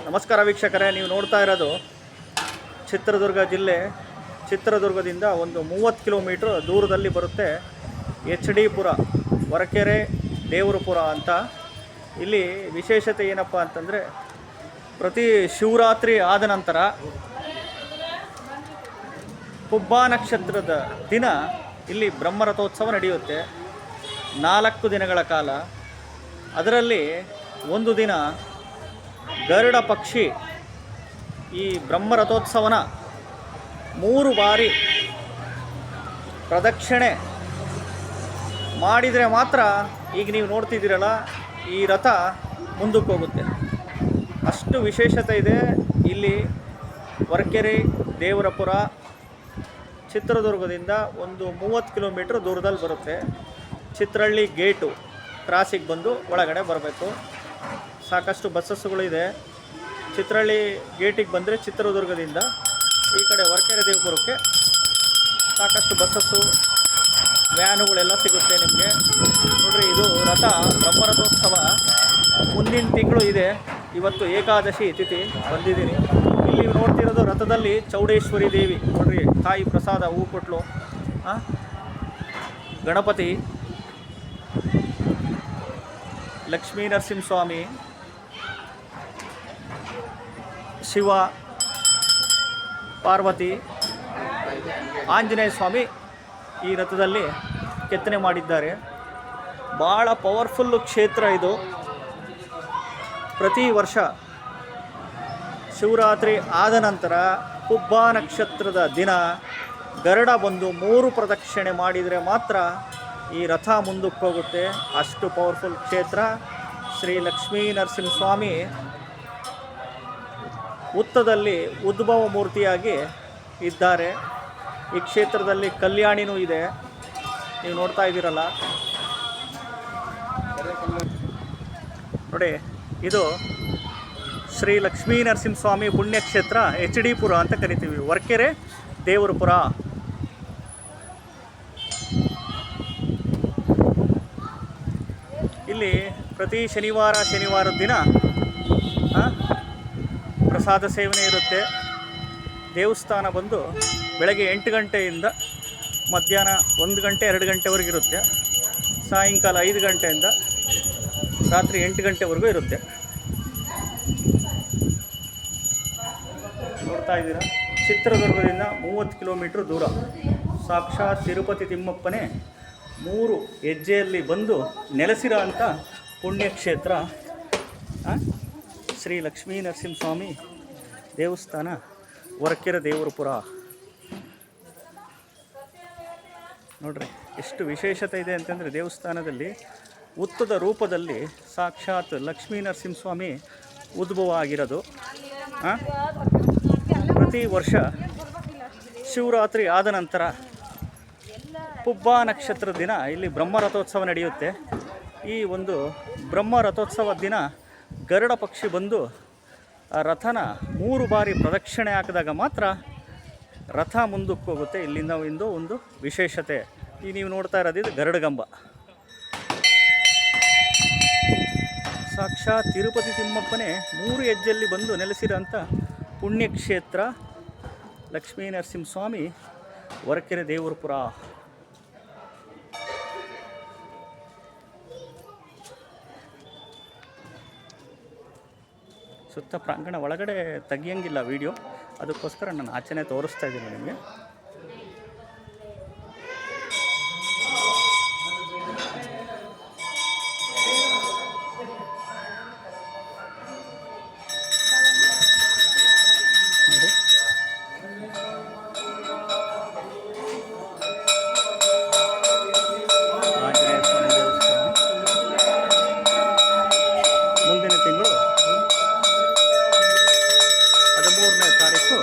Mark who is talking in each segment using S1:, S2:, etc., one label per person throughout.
S1: ನಮಸ್ಕಾರ ವೀಕ್ಷಕರೇ, ನೀವು ನೋಡ್ತಾ ಇರೋದು ಚಿತ್ರದುರ್ಗ ಜಿಲ್ಲೆ. ಚಿತ್ರದುರ್ಗದಿಂದ ಒಂದು 30 ಕಿಲೋಮೀಟ್ರ್ ದೂರದಲ್ಲಿ ಬರುತ್ತೆ ಎಚ್ ಡಿ ಪುರ, ಹೊರಕೆರೆ ದೇವರಪುರ ಅಂತ. ಇಲ್ಲಿ ವಿಶೇಷತೆ ಏನಪ್ಪ ಅಂತಂದರೆ, ಪ್ರತಿ ಶಿವರಾತ್ರಿ ಆದ ನಂತರ ಪುಬ್ಬ ನಕ್ಷತ್ರದ ದಿನ ಇಲ್ಲಿ ಬ್ರಹ್ಮರಥೋತ್ಸವ ನಡೆಯುತ್ತೆ 4 ದಿನಗಳ ಕಾಲ. ಅದರಲ್ಲಿ ಒಂದು ದಿನ ಗರುಡ ಪಕ್ಷಿ ಈ ಬ್ರಹ್ಮರಥೋತ್ಸವನ 3 ಬಾರಿ ಪ್ರದಕ್ಷಿಣೆ ಮಾಡಿದರೆ ಮಾತ್ರ ಈಗ ನೀವು ನೋಡ್ತಿದ್ದೀರಲ್ಲ ಈ ರಥ ಮುಂದಕ್ಕೆ ಹೋಗುತ್ತೆ. ಅಷ್ಟು ವಿಶೇಷತೆ ಇದೆ ಇಲ್ಲಿ. ಹೊರಕೆರೆ ದೇವರಪುರ ಚಿತ್ರದುರ್ಗದಿಂದ ಒಂದು 30 ಕಿಲೋಮೀಟ್ರ್ ದೂರದಲ್ಲಿ ಬರುತ್ತೆ. ಚಿತ್ರಹಳ್ಳಿ ಗೇಟು ಕ್ರಾಸಿಗೆ ಬಂದು ಒಳಗಡೆ ಬರಬೇಕು. ಸಾಕಷ್ಟು ಬಸ್ಸಸ್ಸುಗಳಿದೆ. ಚಿತ್ರಹಳ್ಳಿ ಗೇಟಿಗೆ ಬಂದರೆ ಚಿತ್ರದುರ್ಗದಿಂದ ಈ ಕಡೆ ಹೊರಕೆರೆ ದೇವಪುರಕ್ಕೆ ಸಾಕಷ್ಟು ಬಸ್ಸಸ್ಸು ವ್ಯಾನುಗಳೆಲ್ಲ ಸಿಗುತ್ತೆ ನಿಮಗೆ. ನೋಡಿರಿ, ಇದು ರಥ ಬ್ರಹ್ಮರಥೋತ್ಸವ ಮುಂದಿನ ತಿಂಗಳು ಇದೆ. ಇವತ್ತು ಏಕಾದಶಿ ತಿಥಿ ಬಂದಿದ್ದೀನಿ. ಇಲ್ಲಿ ನೋಡ್ತಿರೋದು ರಥದಲ್ಲಿ ಚೌಡೇಶ್ವರಿ ದೇವಿ. ನೋಡಿರಿ, ತಾಯಿ ಪ್ರಸಾದ ಹೂ ಕೊಟ್ಲು. ಗಣಪತಿ, ಲಕ್ಷ್ಮೀ ನರಸಿಂಹಸ್ವಾಮಿ, ಶಿವ, ಪಾರ್ವತಿ, ಆಂಜನೇಯ ಸ್ವಾಮಿ ಈ ರಥದಲ್ಲಿ ಕೆತ್ತನೆ ಮಾಡಿದ್ದಾರೆ. ಭಾಳ ಪವರ್ಫುಲ್ಲು ಕ್ಷೇತ್ರ ಇದು. ಪ್ರತಿ ವರ್ಷ ಶಿವರಾತ್ರಿ ಆದ ನಂತರ ಪುಬ್ಬ ನಕ್ಷತ್ರದ ದಿನ ಗರುಡ ಬಂದು 3 ಪ್ರದಕ್ಷಿಣೆ ಮಾಡಿದರೆ ಮಾತ್ರ ಈ ರಥ ಮುಂದಕ್ಕೆ ಹೋಗುತ್ತೆ. ಅಷ್ಟು ಪವರ್ಫುಲ್ ಕ್ಷೇತ್ರ. ಶ್ರೀ ಲಕ್ಷ್ಮೀ ನರಸಿಂಹಸ್ವಾಮಿ ಉತ್ತದಲ್ಲಿ ಉದ್ಭವ ಮೂರ್ತಿಯಾಗಿ ಇದ್ದಾರೆ. ಈ ಕ್ಷೇತ್ರದಲ್ಲಿ ಕಲ್ಯಾಣಿನೂ ಇದೆ, ನೀವು ನೋಡ್ತಾ ಇದ್ದೀರಲ್ಲ. ನೋಡಿ, ಇದು ಶ್ರೀ ಲಕ್ಷ್ಮೀ ನರಸಿಂಹಸ್ವಾಮಿ ಪುಣ್ಯಕ್ಷೇತ್ರ ಎಚ್ ಡಿ ಪುರ ಅಂತ ಕರಿತೀವಿ. ಹೊರಕೆರೆ ದೇವರಪುರ. ಇಲ್ಲಿ ಪ್ರತಿ ಶನಿವಾರದ ದಿನ ಪ್ರಸಾದ ಸೇವನೆ ಇರುತ್ತೆ. ದೇವಸ್ಥಾನ ಬಂದು ಬೆಳಗ್ಗೆ 8 ಗಂಟೆಯಿಂದ ಮಧ್ಯಾಹ್ನ 1 ಗಂಟೆ 2 ಗಂಟೆವರೆಗೂ ಇರುತ್ತೆ. ಸಾಯಂಕಾಲ 5 ಗಂಟೆಯಿಂದ ರಾತ್ರಿ 8 ಗಂಟೆವರೆಗೂ ಇರುತ್ತೆ. ನೋಡ್ತಾ ಇದ್ದೀರಾ, ಚಿತ್ರದುರ್ಗದಿಂದ 30 ಕಿಲೋಮೀಟ್ರ್ ದೂರ. ಸಾಕ್ಷಾತ್ ತಿರುಪತಿ ತಿಮ್ಮಪ್ಪನೇ 3 ಹೆಜ್ಜೆಯಲ್ಲಿ ಬಂದು ನೆಲೆಸಿರೋ ಅಂಥ ಪುಣ್ಯಕ್ಷೇತ್ರ ಶ್ರೀ ಲಕ್ಷ್ಮೀ ನರಸಿಂಹಸ್ವಾಮಿ ದೇವಸ್ಥಾನ, ಹೊರಕೆರೆ ದೇವರಪುರ. ನೋಡ್ರಿ, ಎಷ್ಟು ವಿಶೇಷತೆ ಇದೆ ಅಂತಂದರೆ, ದೇವಸ್ಥಾನದಲ್ಲಿ ಉತ್ತದ ರೂಪದಲ್ಲಿ ಸಾಕ್ಷಾತ್ ಲಕ್ಷ್ಮೀ ನರಸಿಂಹಸ್ವಾಮಿ ಉದ್ಭವ ಆಗಿರೋದು. ಪ್ರತಿ ವರ್ಷ ಶಿವರಾತ್ರಿ ಆದ ನಂತರ ಪುಬ್ಬ ನಕ್ಷತ್ರದ ದಿನ ಇಲ್ಲಿ ಬ್ರಹ್ಮರಥೋತ್ಸವ ನಡೆಯುತ್ತೆ. ಈ ಒಂದು ಬ್ರಹ್ಮರಥೋತ್ಸವ ದಿನ ಗರುಡ ಪಕ್ಷಿ ಬಂದು ಆ ರಥನ 3 ಬಾರಿ ಪ್ರದಕ್ಷಿಣೆ ಹಾಕಿದಾಗ ಮಾತ್ರ ರಥ ಮುಂದಕ್ಕೆ ಹೋಗುತ್ತೆ. ಇಲ್ಲಿಂದ ಒಂದು ವಿಶೇಷತೆ. ಈ ನೀವು ನೋಡ್ತಾ ಇರೋದು ಇದು ಗರುಡಗಂಬ. ಸಾಕ್ಷಾತ್ ತಿರುಪತಿ ತಿಮ್ಮಪ್ಪನೇ 3 ಹೆಜ್ಜೆಯಲ್ಲಿ ಬಂದು ನೆಲೆಸಿರೋಂಥ ಪುಣ್ಯಕ್ಷೇತ್ರ ಲಕ್ಷ್ಮೀ ನರಸಿಂಹಸ್ವಾಮಿ ಹೊರಕೆರೆ ದೇವರಪುರ. ಸುತ್ತ ಪ್ರಾಂಗಣ ಒಳಗಡೆ ತೆಗಿಯಂಗಿಲ್ಲ ವಿಡಿಯೋ, ಅದಕ್ಕೋಸ್ಕರ ನಾನು ಆಚೆನೇ ತೋರಿಸ್ತಾ ಇದ್ದೀನಿ ನಿಮಗೆ. ಆಂಜನೇಯ ಸ್ವಾಮಿ ದೇವಸ್ಥಾನ ಮುಂದಿನ ತಿಂಗಳು 13ನೇ ತಾರೀಕು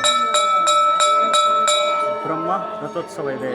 S1: ಬ್ರಹ್ಮ ರಥೋತ್ಸವ ಇದೆ.